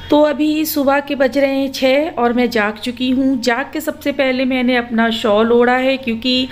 तो अभी सुबह के बज रहे हैं 6 और मैं जाग चुकी हूँ। जाग के सबसे पहले मैंने अपना शॉल ओढ़ा है, क्योंकि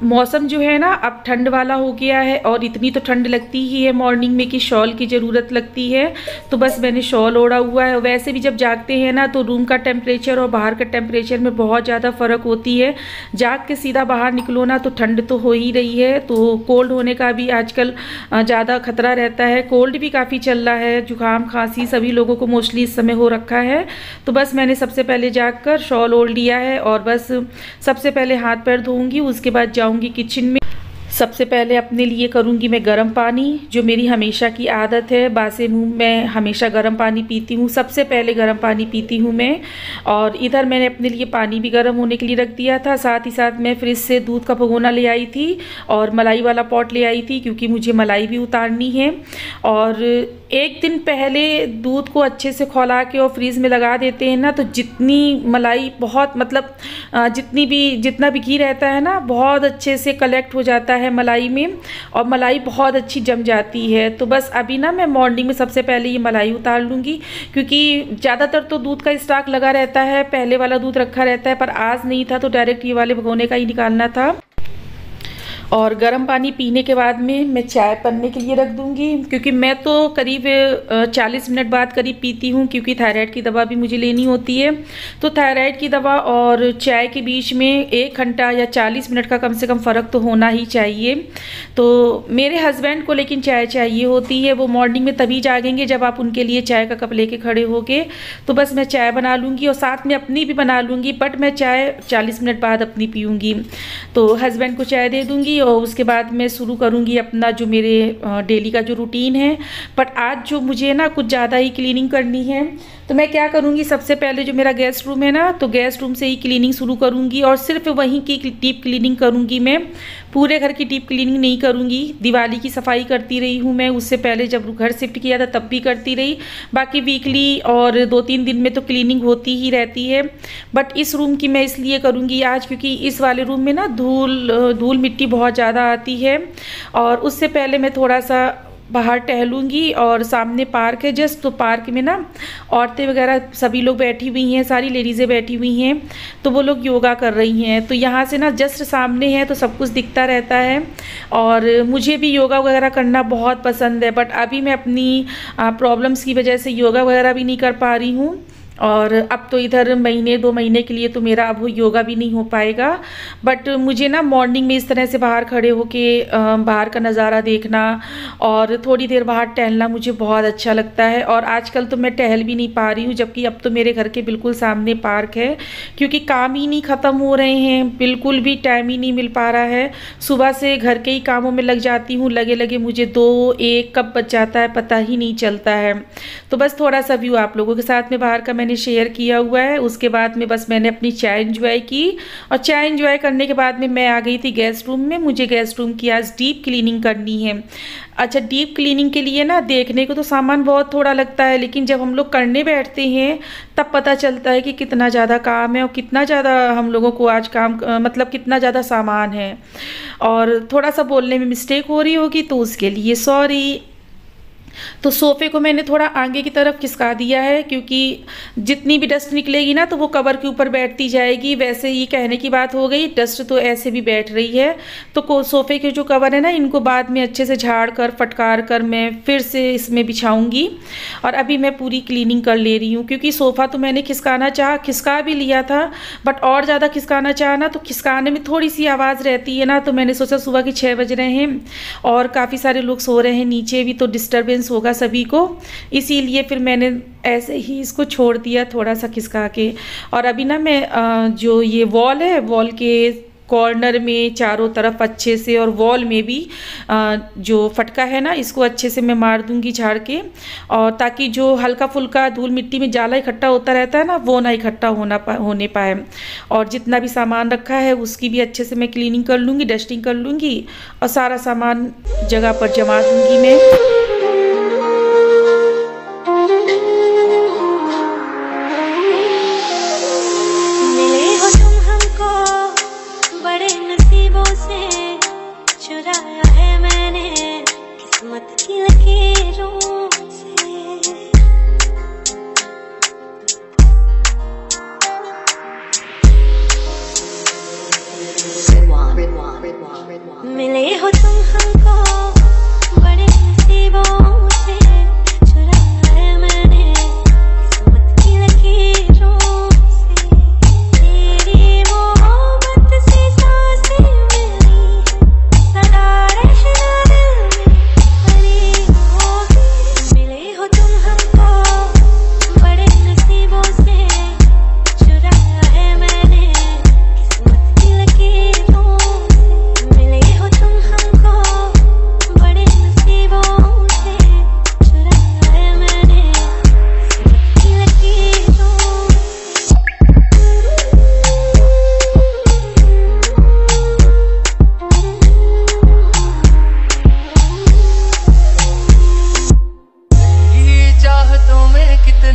मौसम जो है ना अब ठंड वाला हो गया है और इतनी तो ठंड लगती ही है मॉर्निंग में कि शॉल की ज़रूरत लगती है। तो बस मैंने शॉल ओढ़ा हुआ है। वैसे भी जब जागते हैं ना तो रूम का टेम्परेचर और बाहर का टेम्परेचर में बहुत ज़्यादा फ़र्क होती है। जाग के सीधा बाहर निकलो ना तो ठंड तो हो ही रही है, तो कोल्ड होने का भी आजकल ज़्यादा खतरा रहता है। कोल्ड भी काफ़ी चल रहा है, जुकाम खांसी सभी लोगों को मोस्टली इस समय हो रखा है। तो बस मैंने सबसे पहले जाग कर शॉल ओढ़ लिया है और बस सबसे पहले हाथ पैर धोऊंगी, उसके बाद जाऊंगी किचन में। सबसे पहले अपने लिए करूंगी मैं गर्म पानी, जो मेरी हमेशा की आदत है। बासे मुंह मैं हमेशा गर्म पानी पीती हूँ, सबसे पहले गर्म पानी पीती हूँ मैं। और इधर मैंने अपने लिए पानी भी गर्म होने के लिए रख दिया था। साथ ही साथ मैं फ्रिज से दूध का भगोना ले आई थी और मलाई वाला पॉट ले आई थी, क्योंकि मुझे मलाई भी उतारनी है। और एक दिन पहले दूध को अच्छे से खौला के और फ्रीज में लगा देते हैं ना, तो जितनी मलाई बहुत मतलब जितना भी घी रहता है ना बहुत अच्छे से कलेक्ट हो जाता है मलाई में, और मलाई बहुत अच्छी जम जाती है। तो बस अभी ना मैं मॉर्निंग में सबसे पहले ये मलाई उतार लूँगी, क्योंकि ज़्यादातर तो दूध का स्टॉक लगा रहता है, पहले वाला दूध रखा रहता है, पर आज नहीं था तो डायरेक्ट ये वाले भगोने का ही निकालना था। और गर्म पानी पीने के बाद में मैं चाय बनने के लिए रख दूंगी, क्योंकि मैं तो करीब 40 मिनट बाद करीब पीती हूँ, क्योंकि थायराइड की दवा भी मुझे लेनी होती है। तो थायराइड की दवा और चाय के बीच में 1 घंटा या 40 मिनट का कम से कम फ़र्क तो होना ही चाहिए। तो मेरे हस्बैंड को लेकिन चाय चाहिए होती है, वो मॉर्निंग में तभी जागेंगे जब आप उनके लिए चाय का कप लेके खड़े होगे। तो बस मैं चाय बना लूँगी और साथ में अपनी भी बना लूँगी, बट मैं चाय 40 मिनट बाद अपनी पीऊँगी। तो हस्बैंड को चाय दे दूँगी और उसके बाद मैं शुरू करूँगी अपना जो मेरे डेली का जो रूटीन है। बट आज जो मुझे ना कुछ ज़्यादा ही क्लीनिंग करनी है, तो मैं क्या करूँगी, सबसे पहले जो मेरा गेस्ट रूम है ना, तो गेस्ट रूम से ही क्लीनिंग शुरू करूँगी और सिर्फ वहीं की डीप क्लीनिंग करूँगी मैं। पूरे घर की डीप क्लीनिंग नहीं करूँगी। दिवाली की सफाई करती रही हूँ मैं, उससे पहले जब घर शिफ्ट किया था तब भी करती रही। बाकी वीकली और 2-3 दिन में तो क्लीनिंग होती ही रहती है। बट इस रूम की मैं इसलिए करूँगी आज, क्योंकि इस वाले रूम में ना धूल मिट्टी बहुत ज़्यादा आती है। और उससे पहले मैं थोड़ा सा बाहर टहलूँगी और सामने पार्क है जस्ट, तो पार्क में ना औरतें वगैरह सभी लोग बैठी हुई हैं, सारी लेडीज़ें बैठी हुई हैं, तो वो लोग योगा कर रही हैं। तो यहाँ से ना जस्ट सामने है तो सब कुछ दिखता रहता है। और मुझे भी योगा वगैरह करना बहुत पसंद है, बट अभी मैं अपनी प्रॉब्लम्स की वजह से योगा वगैरह भी नहीं कर पा रही हूँ। और अब तो इधर 1-2 महीने के लिए तो मेरा अब योगा भी नहीं हो पाएगा। बट मुझे ना मॉर्निंग में इस तरह से बाहर खड़े होके बाहर का नज़ारा देखना और थोड़ी देर बाहर टहलना मुझे बहुत अच्छा लगता है। और आजकल तो मैं टहल भी नहीं पा रही हूँ, जबकि अब तो मेरे घर के बिल्कुल सामने पार्क है, क्योंकि काम ही नहीं ख़त्म हो रहे हैं, बिल्कुल भी टाइम ही नहीं मिल पा रहा है। सुबह से घर के ही कामों में लग जाती हूँ, लगे मुझे 2-1 कब बच जाता है पता ही नहीं चलता है। तो बस थोड़ा सा व्यू आप लोगों के साथ में बाहर का मैंने शेयर किया हुआ है। उसके बाद में बस मैंने अपनी चाय एंजॉय की, और चाय एंजॉय करने के बाद में मैं आ गई थी गेस्ट रूम में। मुझे गेस्ट रूम की आज डीप क्लीनिंग करनी है। अच्छा, डीप क्लीनिंग के लिए ना देखने को तो सामान बहुत थोड़ा लगता है, लेकिन जब हम लोग करने बैठते हैं तब पता चलता है कि कितना ज़्यादा काम है और कितना ज़्यादा हम लोगों को आज काम मतलब कितना ज़्यादा सामान है। और थोड़ा सा बोलने में मिस्टेक हो रही होगी तो उसके लिए सॉरी। तो सोफ़े को मैंने थोड़ा आगे की तरफ खिसका दिया है, क्योंकि जितनी भी डस्ट निकलेगी ना तो वो कवर के ऊपर बैठती जाएगी। वैसे ये कहने की बात हो गई, डस्ट तो ऐसे भी बैठ रही है। तो सोफ़े के जो कवर है ना, इनको बाद में अच्छे से झाड़ कर फटकार कर मैं फिर से इसमें बिछाऊंगी। और अभी मैं पूरी क्लीनिंग कर ले रही हूँ, क्योंकि सोफ़ा तो मैंने खिसका भी लिया था, बट और ज़्यादा खिसकाना चाहा ना तो खिसकाने में थोड़ी सी आवाज़ रहती है ना। तो मैंने सोचा सुबह के 6 बज रहे हैं और काफ़ी सारे लोग सो रहे हैं नीचे भी, तो डिस्टर्बेंस होगा सभी को, इसीलिए फिर मैंने ऐसे ही इसको छोड़ दिया थोड़ा सा खिसका के। और अभी ना मैं जो ये वॉल है, वॉल के कॉर्नर में चारों तरफ अच्छे से, और वॉल में भी जो फटका है ना इसको अच्छे से मैं मार दूंगी झाड़ के, और ताकि जो हल्का फुल्का धूल मिट्टी में जाला इकट्ठा होता रहता है ना वो ना इकट्ठा होने पाए। और जितना भी सामान रखा है उसकी भी अच्छे से मैं क्लीनिंग कर लूँगी, डस्टिंग कर लूँगी और सारा सामान जगह पर जमा दूँगी मैं।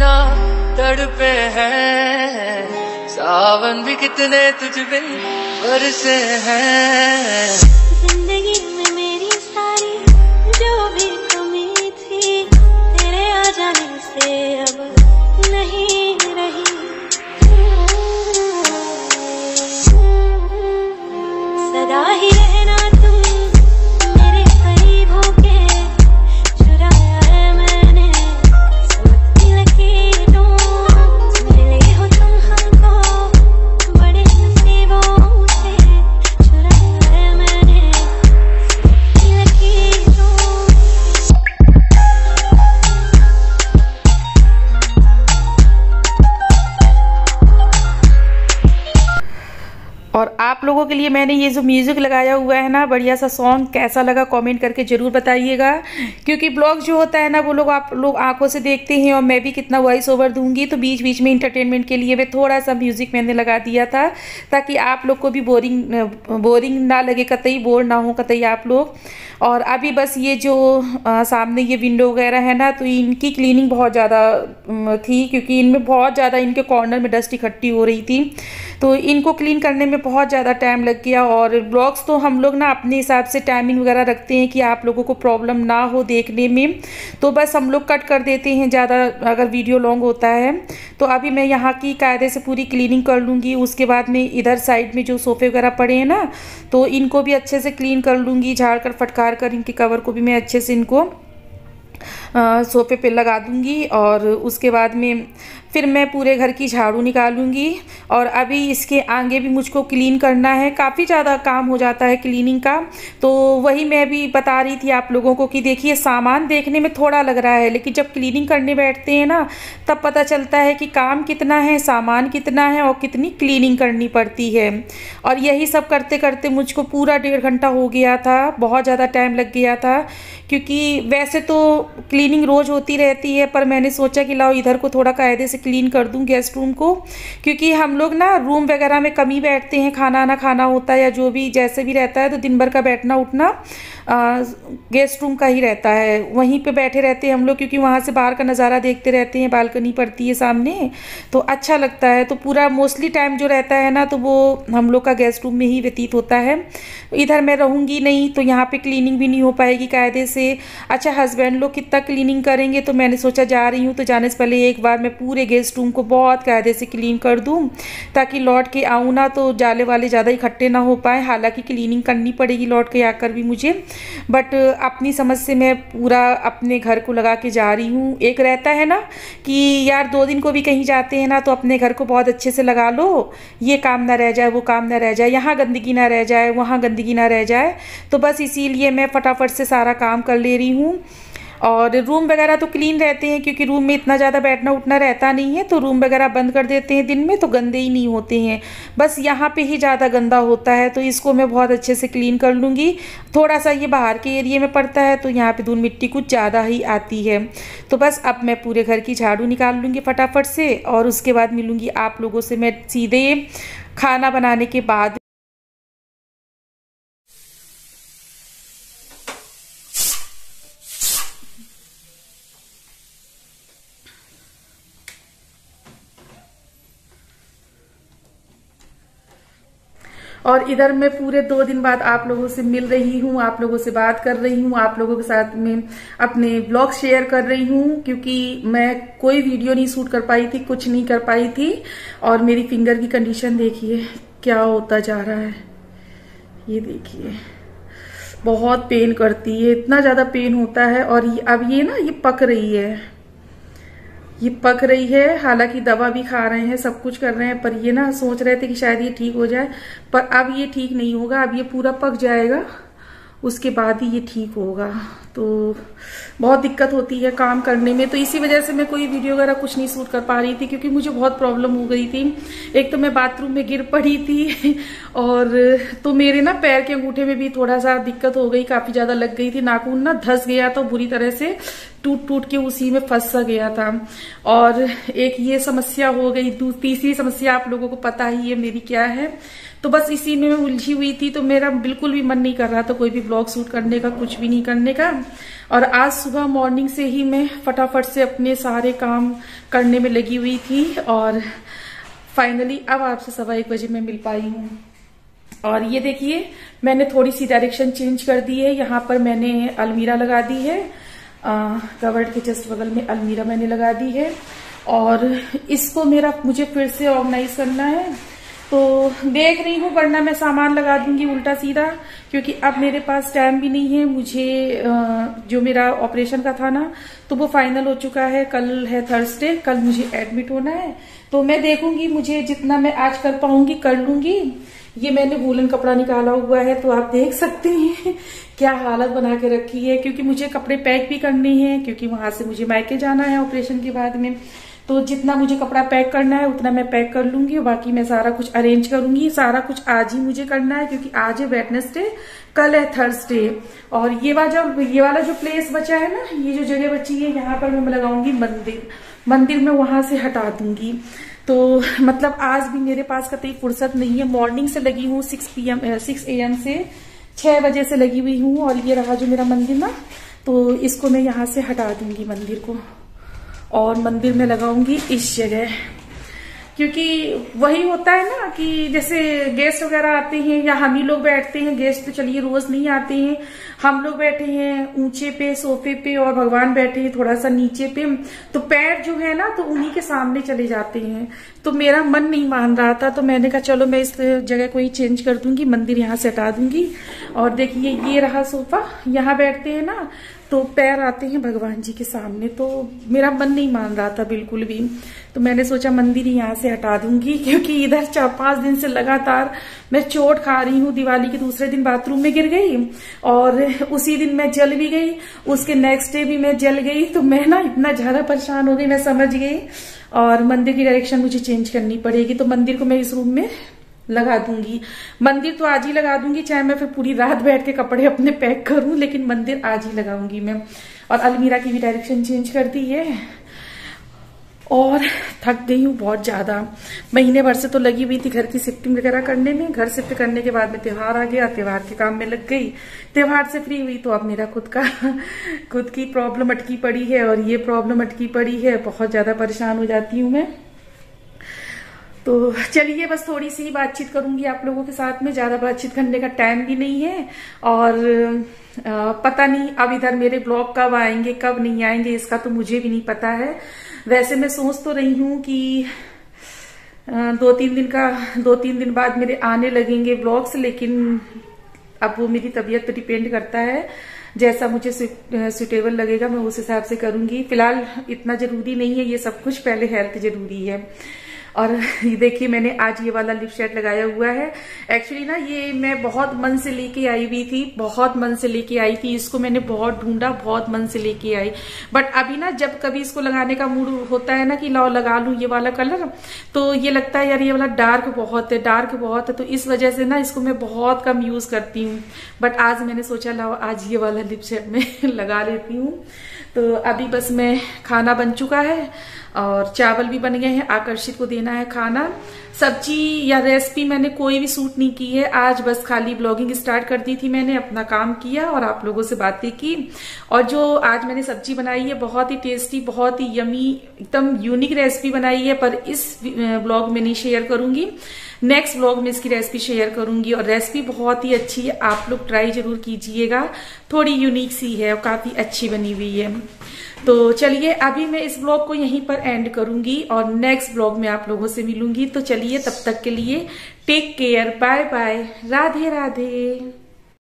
बिना तड़पे हैं, सावन भी कितने तुझ बिन बरसे हैं। जिंदगी में मेरी सारी जो भी कमी थी, तेरे आ जाने से अब नहीं रही। सदा ही रहना तुम मेरे करीब होके, चुराया है मैंने किस्मत की लकीरों। मिले हो तुम हमको बड़े नसीबों से, चुराया है मैंने किस्मत की लकीरों। और आप लोगों के लिए मैंने ये जो म्यूज़िक लगाया हुआ है ना, बढ़िया सा सॉन्ग, कैसा लगा कमेंट करके ज़रूर बताइएगा। क्योंकि ब्लॉग जो होता है ना, वो लोग आप लोग आंखों से देखते हैं और मैं भी कितना वॉइस ओवर दूंगी, तो बीच बीच में इंटरटेनमेंट के लिए मैं थोड़ा सा म्यूज़िक मैंने लगा दिया था, ताकि आप लोग को भी बोरिंग ना लगे, कतई बोर ना हो कतई आप लोग। और अभी बस ये जो सामने ये विंडो वगैरह है ना, तो इनकी क्लीनिंग बहुत ज़्यादा थी, क्योंकि इनमें बहुत ज़्यादा इनके कॉर्नर में डस्ट इकट्ठी हो रही थी, तो इनको क्लीन करने में बहुत ज़्यादा टाइम लग गया। और ब्लॉग्स तो हम लोग ना अपने हिसाब से टाइमिंग वगैरह रखते हैं कि आप लोगों को प्रॉब्लम ना हो देखने में, तो बस हम लोग कट कर देते हैं ज़्यादा अगर वीडियो लॉन्ग होता है। तो अभी मैं यहाँ की कायदे से पूरी क्लीनिंग कर लूँगी, उसके बाद में इधर साइड में जो सोफ़े वगैरह पड़े हैं ना, तो इनको भी अच्छे से क्लीन कर लूँगी, झाड़ कर फटकार कर इनके कवर को भी मैं अच्छे से इनको सोफे पे लगा दूंगी। और उसके बाद में फिर मैं पूरे घर की झाड़ू निकालूंगी। और अभी इसके आगे भी मुझको क्लीन करना है, काफ़ी ज़्यादा काम हो जाता है क्लीनिंग का। तो वही मैं भी बता रही थी आप लोगों को कि देखिए, सामान देखने में थोड़ा लग रहा है, लेकिन जब क्लीनिंग करने बैठते हैं ना, तब पता चलता है कि काम कितना है, सामान कितना है और कितनी क्लीनिंग करनी पड़ती है। और यही सब करते करते मुझको पूरा 1.5 घंटा हो गया था, बहुत ज़्यादा टाइम लग गया था। क्योंकि वैसे तो क्लीनिंग रोज़ होती रहती है, पर मैंने सोचा कि लाओ इधर को थोड़ा कायदे से क्लीन कर दूं, गेस्ट रूम को। क्योंकि हम लोग ना रूम वगैरह में कम ही बैठते हैं, खाना ना खाना होता है या जो भी जैसे भी रहता है, तो दिन भर का बैठना उठना गेस्ट रूम का ही रहता है, वहीं पे बैठे रहते हैं हम लोग। क्योंकि वहाँ से बाहर का नज़ारा देखते रहते हैं, बालकनी पड़ती है सामने, तो अच्छा लगता है। तो पूरा मोस्टली टाइम जो रहता है ना, तो वो हम लोग का गेस्ट रूम में ही व्यतीत होता है। इधर मैं रहूँगी नहीं, तो यहाँ पे क्लीनिंग भी नहीं हो पाएगी कायदे से। अच्छा, हस्बैंड लोग कितना क्लीनिंग करेंगे, तो मैंने सोचा जा रही हूँ तो जाने से पहले एक बार मैं पूरे गेस्ट रूम को बहुत कायदे से क्लीन कर दूँ, ताकि लौट के आऊँ ना तो जाले वाले ज़्यादा इकट्ठे ना हो पाए। हालांकि क्लीनिंग करनी पड़ेगी लौट के आकर भी मुझे, बट अपनी समझ से मैं पूरा अपने घर को लगा के जा रही हूँ। एक रहता है ना कि यार 2 दिन को भी कहीं जाते हैं ना, तो अपने घर को बहुत अच्छे से लगा लो, ये काम ना रह जाए, वो काम ना रह जाए, यहाँ गंदगी ना रह जाए, वहाँ गंदगी ना रह जाए। तो बस इसीलिए मैं फटाफट से सारा काम कर ले रही हूँ। और रूम वगैरह तो क्लीन रहते हैं, क्योंकि रूम में इतना ज़्यादा बैठना उठना रहता नहीं है, तो रूम वगैरह बंद कर देते हैं दिन में, तो गंदे ही नहीं होते हैं। बस यहाँ पे ही ज़्यादा गंदा होता है, तो इसको मैं बहुत अच्छे से क्लीन कर लूँगी। थोड़ा सा ये बाहर के एरिया में पड़ता है, तो यहाँ पे धूल मिट्टी कुछ ज़्यादा ही आती है। तो बस अब मैं पूरे घर की झाड़ू निकाल लूँगी फटाफट से, और उसके बाद मिलूँगी आप लोगों से मैं सीधे खाना बनाने के बाद। और इधर मैं पूरे 2 दिन बाद आप लोगों से मिल रही हूँ, आप लोगों से बात कर रही हूँ, आप लोगों के साथ में अपने ब्लॉग शेयर कर रही हूँ। क्योंकि मैं कोई वीडियो नहीं शूट कर पाई थी, कुछ नहीं कर पाई थी। और मेरी फिंगर की कंडीशन देखिए क्या होता जा रहा है, ये देखिए, बहुत पेन करती है, इतना ज्यादा पेन होता है। और अब ये ना, ये पक रही है, ये पक रही है। हालांकि दवा भी खा रहे हैं, सब कुछ कर रहे हैं, पर ये ना सोच रहे थे कि शायद ये ठीक हो जाए, पर अब ये ठीक नहीं होगा। अब ये पूरा पक जाएगा, उसके बाद ही ये ठीक होगा। तो बहुत दिक्कत होती है काम करने में, तो इसी वजह से मैं कोई वीडियो वगैरह कुछ नहीं शूट कर पा रही थी, क्योंकि मुझे बहुत प्रॉब्लम हो गई थी। एक तो मैं बाथरूम में गिर पड़ी थी, और तो मेरे ना पैर के अंगूठे में भी थोड़ा सा दिक्कत हो गई, काफी ज्यादा लग गई थी, नाखून ना धंस गया था बुरी तरह से, टूट टूट के उसी में फंस सा गया था। और एक ये समस्या हो गई। तीसरी समस्या आप लोगों को पता ही है मेरी क्या है। तो बस इसी में मैं उलझी हुई थी, तो मेरा बिल्कुल भी मन नहीं कर रहा था कोई भी ब्लॉग शूट करने का, कुछ भी नहीं करने का। और आज सुबह मॉर्निंग से ही मैं फटाफट से अपने सारे काम करने में लगी हुई थी और फाइनली अब आपसे 1:15 बजे मैं मिल पाई हूँ। और ये देखिए मैंने थोड़ी सी डायरेक्शन चेंज कर दी है। यहाँ पर मैंने अलमीरा लगा दी है, कबर्ड के जस्ट बगल में अलमीरा मैंने लगा दी है और इसको मुझे फिर से ऑर्गेनाइज करना है। तो देख रही हूँ, वरना मैं सामान लगा दूंगी उल्टा सीधा, क्योंकि अब मेरे पास टाइम भी नहीं है। मुझे जो मेरा ऑपरेशन का था ना, तो वो फाइनल हो चुका है। कल है थर्सडे, कल मुझे एडमिट होना है। तो मैं देखूंगी, मुझे जितना मैं आज कर पाऊंगी कर लूंगी। ये मैंने वूलन कपड़ा निकाला हुआ है, तो आप देख सकते हैं क्या हालत बना के रखी है, क्योंकि मुझे कपड़े पैक भी करने हैं, क्योंकि वहां से मुझे मायके जाना है ऑपरेशन के बाद में। तो जितना मुझे कपड़ा पैक करना है उतना मैं पैक कर लूंगी, बाकी मैं सारा कुछ अरेंज करूंगी। सारा कुछ आज ही मुझे करना है, क्योंकि आज है वेडनेसडे, कल है थर्सडे। और ये वाला जो प्लेस बचा है ना, ये जो जगह बची है, यहाँ पर मैं लगाऊंगी मंदिर में वहां से हटा दूंगी। तो मतलब आज भी मेरे पास कतई फुर्सत नहीं है। मॉर्निंग से लगी हूँ 6 AM से 6 बजे से लगी हुई हूँ। और ये रहा जो मेरा मंदिर ना, तो इसको मैं यहाँ से हटा दूंगी मंदिर को, और मंदिर में लगाऊंगी इस जगह। क्योंकि वही होता है ना कि जैसे गेस्ट वगैरह आते हैं या हम ही लोग बैठते हैं, गेस्ट तो चलिए रोज नहीं आते हैं, हम लोग बैठे हैं ऊंचे पे सोफे पे और भगवान बैठे हैं थोड़ा सा नीचे पे, तो पैर जो है ना तो उन्हीं के सामने चले जाते हैं। तो मेरा मन नहीं मान रहा था, तो मैंने कहा चलो मैं इस जगह को ही चेंज कर दूंगी, मंदिर यहाँ से हटा दूंगी। और देखिए ये रहा सोफा, यहाँ बैठते हैं ना तो पैर आते हैं भगवान जी के सामने, तो मेरा मन नहीं मान रहा था बिल्कुल भी। तो मैंने सोचा मंदिर ही यहाँ से हटा दूंगी, क्योंकि इधर 4-5 दिन से लगातार मैं चोट खा रही हूँ। दिवाली के दूसरे दिन बाथरूम में गिर गई और उसी दिन मैं जल भी गई, उसके नेक्स्ट डे भी मैं जल गई। तो मैं ना इतना ज्यादा परेशान हो गई, मैं समझ गई, और मंदिर की डायरेक्शन मुझे चेंज करनी पड़ेगी। तो मंदिर को मैं इस रूम में लगा दूंगी। मंदिर तो आज ही लगा दूंगी, चाहे मैं फिर पूरी रात बैठ के कपड़े अपने पैक करूं, लेकिन मंदिर आज ही लगाऊंगी मैं। और अलमीरा की भी डायरेक्शन चेंज कर दी है। और थक गई हूँ बहुत ज्यादा, महीने भर से तो लगी हुई थी घर की शिफ्टिंग वगैरह करने में। घर शिफ्ट करने के बाद में त्योहार आ गया, त्योहार के काम में लग गई, त्योहार से फ्री हुई तो अब मेरा खुद की प्रॉब्लम अटकी पड़ी है। और ये प्रॉब्लम अटकी पड़ी है, बहुत ज्यादा परेशान हो जाती हूँ मैं। तो चलिए बस थोड़ी सी ही बातचीत करूंगी आप लोगों के साथ में, ज्यादा बातचीत करने का टाइम भी नहीं है। और पता नहीं अब इधर मेरे ब्लॉग कब आएंगे कब नहीं आएंगे, इसका तो मुझे भी नहीं पता है। वैसे मैं सोच तो रही हूँ कि 2-3 दिन बाद मेरे आने लगेंगे ब्लॉग्स, लेकिन अब वो मेरी तबीयत पे डिपेंड करता है। जैसा मुझे सुटेबल लगेगा मैं उस हिसाब से करूंगी। फिलहाल इतना जरूरी नहीं है ये सब कुछ, पहले हेल्थ जरूरी है। और ये देखिए मैंने आज ये वाला लिप शेड लगाया हुआ है। एक्चुअली ना ये मैं बहुत मन से लेके आई हुई थी, बहुत मन से लेके आई थी इसको, मैंने बहुत ढूंढा, बहुत मन से लेके आई। बट अभी ना जब कभी इसको लगाने का मूड होता है ना कि लाओ लगा लूं ये वाला कलर, तो ये लगता है यार ये वाला डार्क बहुत है, तो इस वजह से ना इसको मैं बहुत कम यूज करती हूँ। बट आज मैंने सोचा लाओ आज ये वाला लिप शेड में लगा लेती हूँ। तो अभी बस मैं खाना बन चुका है और चावल भी बन गए हैं, आकर्षित को देना है खाना। सब्जी या रेसिपी मैंने कोई भी शूट नहीं की है आज, बस खाली ब्लॉगिंग स्टार्ट कर दी थी मैंने, अपना काम किया और आप लोगों से बातें की। और जो आज मैंने सब्जी बनाई है बहुत ही टेस्टी, बहुत ही यमी, एकदम यूनिक रेसिपी बनाई है, पर इस ब्लॉग में नहीं शेयर करूंगी, नेक्स्ट ब्लॉग में इसकी रेसिपी शेयर करूंगी। और रेसिपी बहुत ही अच्छी है, आप लोग ट्राई जरूर कीजिएगा, थोड़ी यूनिक सी है और काफी अच्छी बनी हुई है। तो चलिए अभी मैं इस ब्लॉग को यहीं पर एंड करूंगी और नेक्स्ट ब्लॉग में आप लोगों से मिलूंगी। तो चलिए तब तक के लिए take care, bye bye, Radhe Radhe.